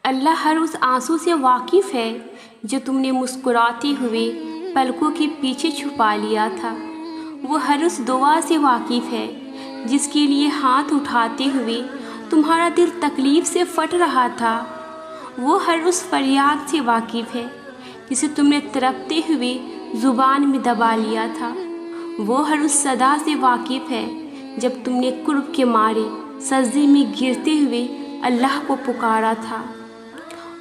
اللہ ہر اس آنسو سے واقف ہے جو تم نے مسکراتے ہوئے پلکوں کے پیچھے چھپا لیا تھا۔ وہ ہر اس دعا سے واقف ہے جس کے لیے ہاتھ اٹھاتے ہوئے تمہارا دل تکلیف سے پھٹ رہا تھا۔ وہ ہر اس فریاد سے واقف ہے جسے تم نے تڑپتے ہوئے زبان میں دبا لیا تھا۔ وہ ہر اس صدا سے واقف ہے جب تم نے کرب کے مارے سجدے میں گرتے ہوئے اللہ کو پکارا تھا۔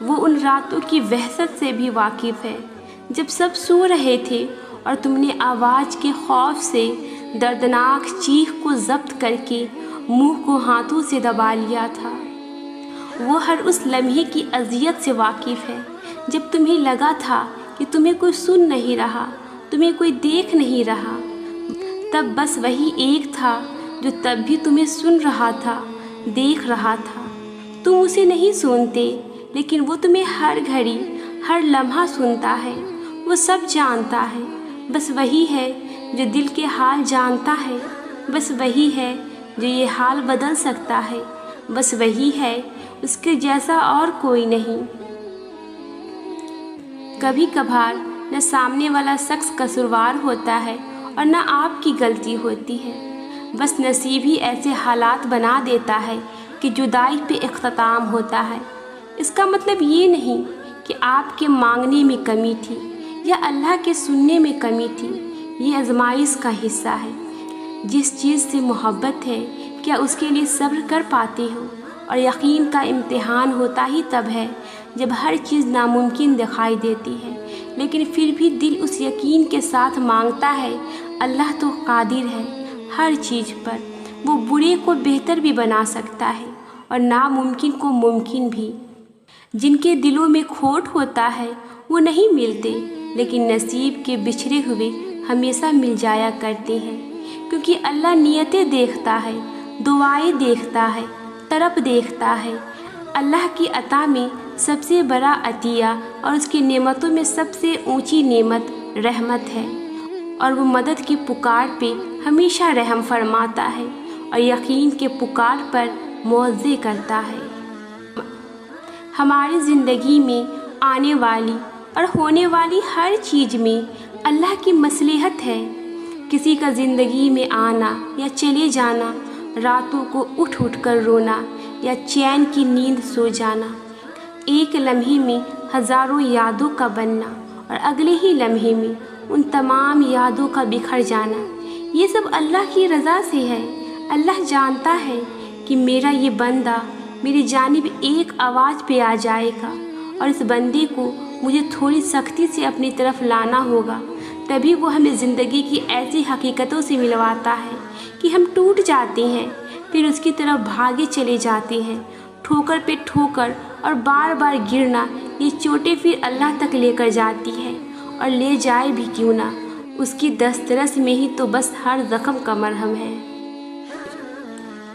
وہ ان راتوں کی وحشت سے بھی واقف ہے جب سب سو رہے تھے اور تم نے آواز کے خوف سے دردناک چیخ کو ضبط کر کے منہ کو ہاتھوں سے دبا لیا تھا۔ وہ ہر اس لمحے کی اذیت سے واقف ہے جب تمہیں لگا تھا کہ تمہیں کوئی سن نہیں رہا، تمہیں کوئی دیکھ نہیں رہا۔ تب بس وہی ایک تھا جو تب بھی تمہیں سن رہا تھا، دیکھ رہا تھا۔ تم اسے نہیں سنتے لیکن وہ تمہیں ہر گھڑی ہر لمحہ سنتا ہے، وہ سب جانتا ہے۔ بس وہی ہے جو دل کے حال جانتا ہے، بس وہی ہے جو یہ حال بدل سکتا ہے، بس وہی ہے، اس کے جیسا اور کوئی نہیں۔ کبھی کبھار نہ سامنے والا شخص قصوروار ہوتا ہے اور نہ آپ کی غلطی ہوتی ہے، بس نصیب ہی ایسے حالات بنا دیتا ہے کہ جدائی پہ اختتام ہوتا ہے۔ اس کا مطلب یہ نہیں کہ آپ کے مانگنے میں کمی تھی یا اللہ کے سننے میں کمی تھی، یہ آزمائش کا حصہ ہے۔ جس چیز سے محبت ہے کیا اس کے لیے صبر کر پاتے ہو؟ اور یقین کا امتحان ہوتا ہی تب ہے جب ہر چیز ناممکن دکھائی دیتی ہے لیکن پھر بھی دل اس یقین کے ساتھ مانگتا ہے اللہ تو قادر ہے ہر چیز پر، وہ برے کو بہتر بھی بنا سکتا ہے اور ناممکن کو ممکن بھی۔ جن کے دلوں میں کھوٹ ہوتا ہے وہ نہیں ملتے لیکن نصیب کے بچھڑے ہوئے ہمیشہ مل جایا کرتے ہیں، کیونکہ اللہ نیتیں دیکھتا ہے، دعائیں دیکھتا ہے، طرف دیکھتا ہے۔ اللہ کی عطا میں سب سے بڑا عطیہ اور اس کی نعمتوں میں سب سے اونچی نعمت رحمت ہے، اور وہ مدد کی پکار پہ ہمیشہ رحم فرماتا ہے اور یقین کے پکار پر معاوضے کرتا ہے۔ ہماری زندگی میں آنے والی اور ہونے والی ہر چیز میں اللہ کی مصلحت ہے۔ کسی کا زندگی میں آنا یا چلے جانا، راتوں کو اٹھ اٹھ کر رونا یا چین کی نیند سو جانا، ایک لمحے میں ہزاروں یادوں کا بننا اور اگلے ہی لمحے میں ان تمام یادوں کا بکھر جانا، یہ سب اللہ کی رضا سے ہے۔ اللہ جانتا ہے کہ میرا یہ بندہ میری جانب ایک آواز پہ آ جائے گا اور اس بندے کو مجھے تھوڑی سختی سے اپنی طرف لانا ہوگا، تبھی وہ ہمیں زندگی کی ایسی حقیقتوں سے ملواتا ہے کہ ہم ٹوٹ جاتے ہیں، پھر اس کی طرف بھاگے چلے جاتے ہیں۔ ٹھوکر پہ ٹھوکر اور بار بار گرنا، یہ چوٹیں پھر اللہ تک لے کر جاتی ہے، اور لے جائے بھی کیوں نہ، اس کی دسترس میں ہی تو بس ہر زخم کا مرہم ہے۔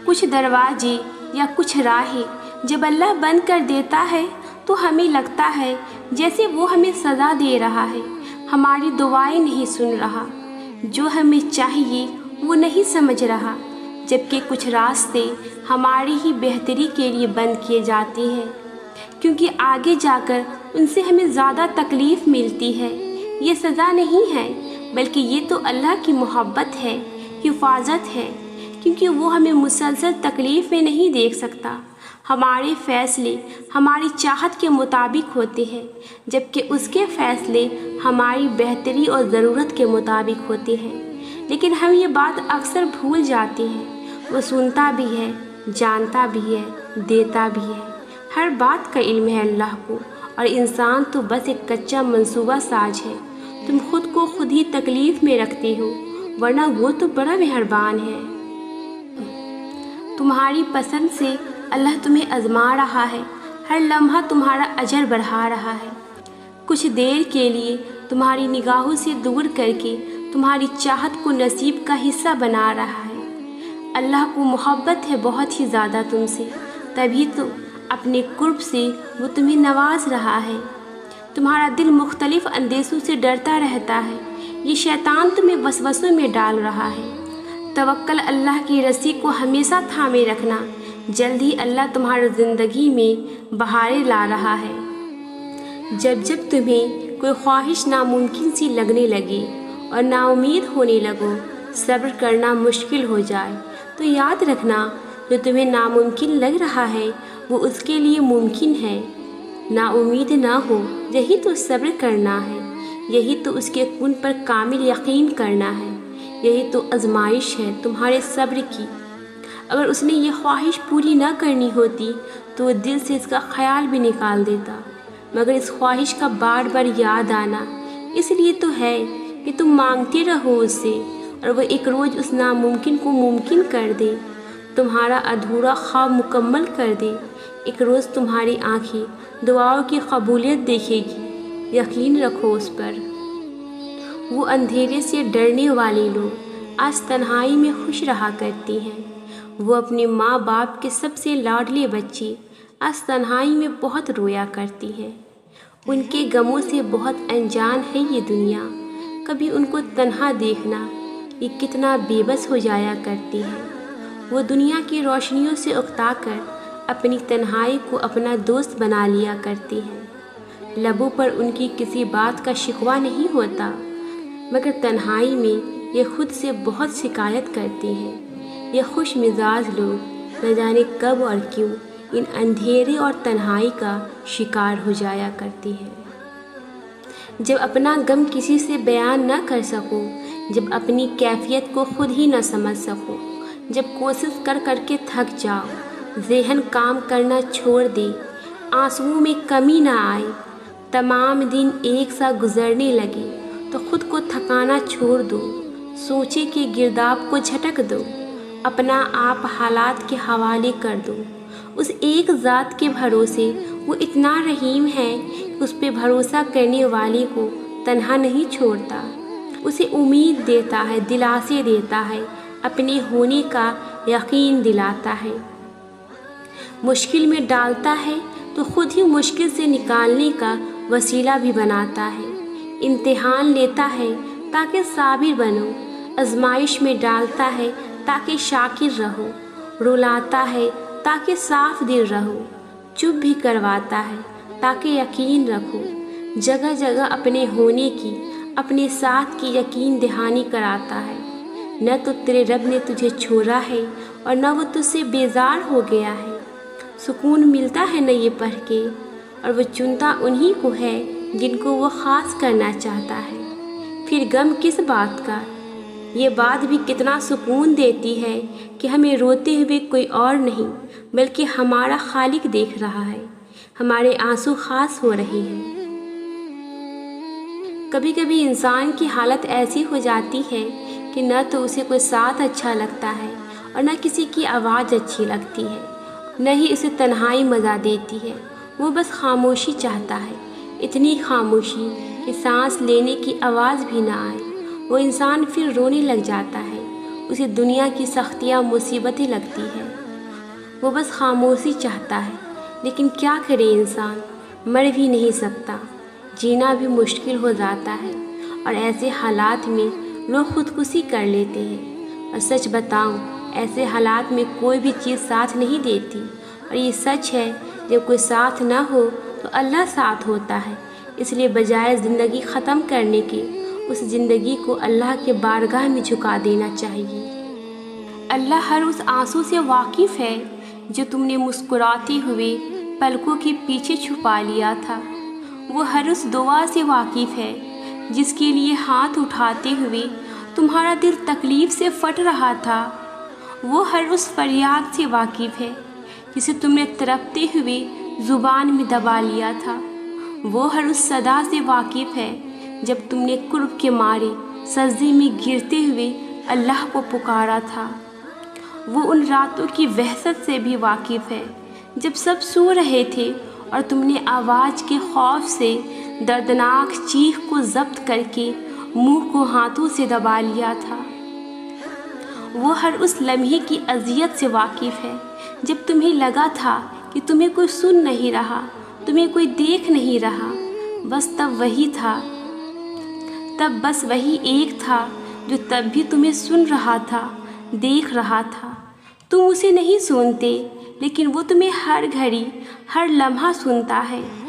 کچھ دروازے یا کچھ راہیں جب اللہ بند کر دیتا ہے تو ہمیں لگتا ہے جیسے وہ ہمیں سزا دے رہا ہے، ہماری دعائیں نہیں سن رہا، جو ہمیں چاہیے وہ نہیں سمجھ رہا، جبکہ کچھ راستے ہماری ہی بہتری کے لیے بند کیے جاتے ہیں، کیونکہ آگے جا کر ان سے ہمیں زیادہ تکلیف ملتی ہے۔ یہ سزا نہیں ہے بلکہ یہ تو اللہ کی محبت ہے، حفاظت ہے، کیونکہ وہ ہمیں مسلسل تکلیف میں نہیں دیکھ سکتا۔ ہمارے فیصلے ہماری چاہت کے مطابق ہوتے ہیں، جبکہ اس کے فیصلے ہماری بہتری اور ضرورت کے مطابق ہوتے ہیں، لیکن ہم یہ بات اکثر بھول جاتے ہیں۔ وہ سنتا بھی ہے، جانتا بھی ہے، دیتا بھی ہے، ہر بات کا علم ہے اللہ کو، اور انسان تو بس ایک کچا منصوبہ ساز ہے۔ تم خود کو خود ہی تکلیف میں رکھتے ہو، ورنہ وہ تو بڑا مہربان ہے۔ تمہاری پسند سے اللہ تمہیں آزما رہا ہے، ہر لمحہ تمہارا اجر بڑھا رہا ہے، کچھ دیر کے لیے تمہاری نگاہوں سے دور کر کے تمہاری چاہت کو نصیب کا حصہ بنا رہا ہے۔ اللہ کو محبت ہے بہت ہی زیادہ تم سے، تبھی تو اپنے قرب سے وہ تمہیں نواز رہا ہے۔ تمہارا دل مختلف اندیشوں سے ڈرتا رہتا ہے، یہ شیطان تمہیں وسوسوں میں ڈال رہا ہے۔ توکل اللہ کی رسی کو ہمیشہ تھامے رکھنا، جلد ہی اللہ تمہاری زندگی میں بہاریں لا رہا ہے۔ جب جب تمہیں کوئی خواہش ناممکن سی لگنے لگے اور نا امید ہونے لگو، صبر کرنا مشکل ہو جائے، تو یاد رکھنا جو تمہیں ناممکن لگ رہا ہے وہ اس کے لیے ممکن ہے۔ نا امید نہ ہو، یہی تو صبر کرنا ہے، یہی تو اس کے کن پر کامل یقین کرنا ہے، یہی تو آزمائش ہے تمہارے صبر کی۔ اگر اس نے یہ خواہش پوری نہ کرنی ہوتی تو وہ دل سے اس کا خیال بھی نکال دیتا، مگر اس خواہش کا بار بار یاد آنا اس لیے تو ہے کہ تم مانگتے رہو اس سے اور وہ ایک روز اس ناممکن کو ممکن کر دے، تمہارا ادھورا خواب مکمل کر دے۔ ایک روز تمہاری آنکھیں دعاؤں کی قبولیت دیکھے گی، یقین رکھو اس پر۔ وہ اندھیرے سے ڈرنے والے لوگ آج تنہائی میں خوش رہا کرتے ہیں، وہ اپنے ماں باپ کے سب سے لاڈلے بچے آج تنہائی میں بہت رویا کرتی ہیں۔ ان کے غموں سے بہت انجان ہے یہ دنیا، کبھی ان کو تنہا دیکھنا یہ کتنا بے بس ہو جایا کرتی ہے۔ وہ دنیا کی روشنیوں سے اکتا کر اپنی تنہائی کو اپنا دوست بنا لیا کرتی ہیں۔ لبوں پر ان کی کسی بات کا شکوہ نہیں ہوتا، مگر تنہائی میں یہ خود سے بہت شکایت کرتی ہیں۔ یہ خوش مزاج لوگ نہ جانے کب اور کیوں ان اندھیرے اور تنہائی کا شکار ہو جایا کرتی ہیں۔ جب اپنا غم کسی سے بیان نہ کر سکو، جب اپنی کیفیت کو خود ہی نہ سمجھ سکو، جب کوشش کر کر کے تھک جاؤ، ذہن کام کرنا چھوڑ دے، آنسوؤں میں کمی نہ آئے، تمام دن ایک سا گزرنے لگے تو خود کو تھکانا چھوڑ دو، سوچے کہ گرداب کو جھٹک دو، اپنا آپ حالات کے حوالے کر دو۔ اس ایک ذات کے بھروسے وہ اتنا رحیم ہے کہ اس پہ بھروسہ کرنے والے کو تنہا نہیں چھوڑتا، اسے امید دیتا ہے، دلاسے دیتا ہے، اپنے ہونے کا یقین دلاتا ہے۔ مشکل میں ڈالتا ہے تو خود ہی مشکل سے نکالنے کا وسیلہ بھی بناتا ہے۔ امتحان لیتا ہے تاکہ صابر بنو، آزمائش میں ڈالتا ہے تاکہ شاکر رہو، رلاتا ہے تاکہ صاف دل رہو، چپ بھی کرواتا ہے تاکہ یقین رکھو۔ جگہ جگہ اپنے ہونے کی، اپنے ساتھ کی یقین دہانی کراتا ہے۔ نہ تو تیرے رب نے تجھے چھوڑا ہے اور نہ وہ تجھ سے بیزار ہو گیا ہے۔ سکون ملتا ہے نہ یہ پڑھ کے، اور وہ چنتا انہی کو ہے جن کو وہ خاص کرنا چاہتا ہے۔ پھر غم کس بات کا؟ یہ بات بھی کتنا سکون دیتی ہے کہ ہمیں روتے ہوئے کوئی اور نہیں بلکہ ہمارا خالق دیکھ رہا ہے، ہمارے آنسو خاص ہو رہے ہیں۔ کبھی کبھی انسان کی حالت ایسی ہو جاتی ہے کہ نہ تو اسے کوئی ساتھ اچھا لگتا ہے اور نہ کسی کی آواز اچھی لگتی ہے، نہ ہی اسے تنہائی مزہ دیتی ہے۔ وہ بس خاموشی چاہتا ہے، اتنی خاموشی کہ سانس لینے کی آواز بھی نہ آئے۔ وہ انسان پھر رونے لگ جاتا ہے، اسے دنیا کی سختیاں مصیبتیں لگتی ہیں۔ وہ بس خاموشی چاہتا ہے، لیکن کیا کرے انسان، مر بھی نہیں سکتا، جینا بھی مشکل ہو جاتا ہے، اور ایسے حالات میں لوگ خودکشی کر لیتے ہیں۔ اور سچ بتاؤں، ایسے حالات میں کوئی بھی چیز ساتھ نہیں دیتی، اور یہ سچ ہے جب کوئی ساتھ نہ ہو تو اللہ ساتھ ہوتا ہے۔ اس لیے بجائے زندگی ختم کرنے کے، اس زندگی کو اللہ کے بارگاہ میں جھکا دینا چاہیے۔ اللہ ہر اس آنسو سے واقف ہے جو تم نے مسکراتے ہوئے پلکوں کے پیچھے چھپا لیا تھا۔ وہ ہر اس دعا سے واقف ہے جس کے لیے ہاتھ اٹھاتے ہوئے تمہارا دل تکلیف سے پھٹ رہا تھا۔ وہ ہر اس فریاد سے واقف ہے جسے تم نے تڑپتے ہوئے زبان میں دبا لیا تھا۔ وہ ہر اس صدا سے واقف ہے جب تم نے کرب کے مارے سجدے میں گرتے ہوئے اللہ کو پکارا تھا۔ وہ ان راتوں کی وحشت سے بھی واقف ہے جب سب سو رہے تھے اور تم نے آواز کے خوف سے دردناک چیخ کو ضبط کر کے منہ کو ہاتھوں سے دبا لیا تھا۔ وہ ہر اس لمحے کی اذیت سے واقف ہے جب تمہیں لگا تھا کہ تمہیں کوئی سن نہیں رہا، تمہیں کوئی دیکھ نہیں رہا، بس بس وہی ایک تھا جو تب بھی تمہیں سن رہا تھا، دیکھ رہا تھا۔ تم اسے نہیں سنتے لیکن وہ تمہیں ہر گھڑی ہر لمحہ سنتا ہے۔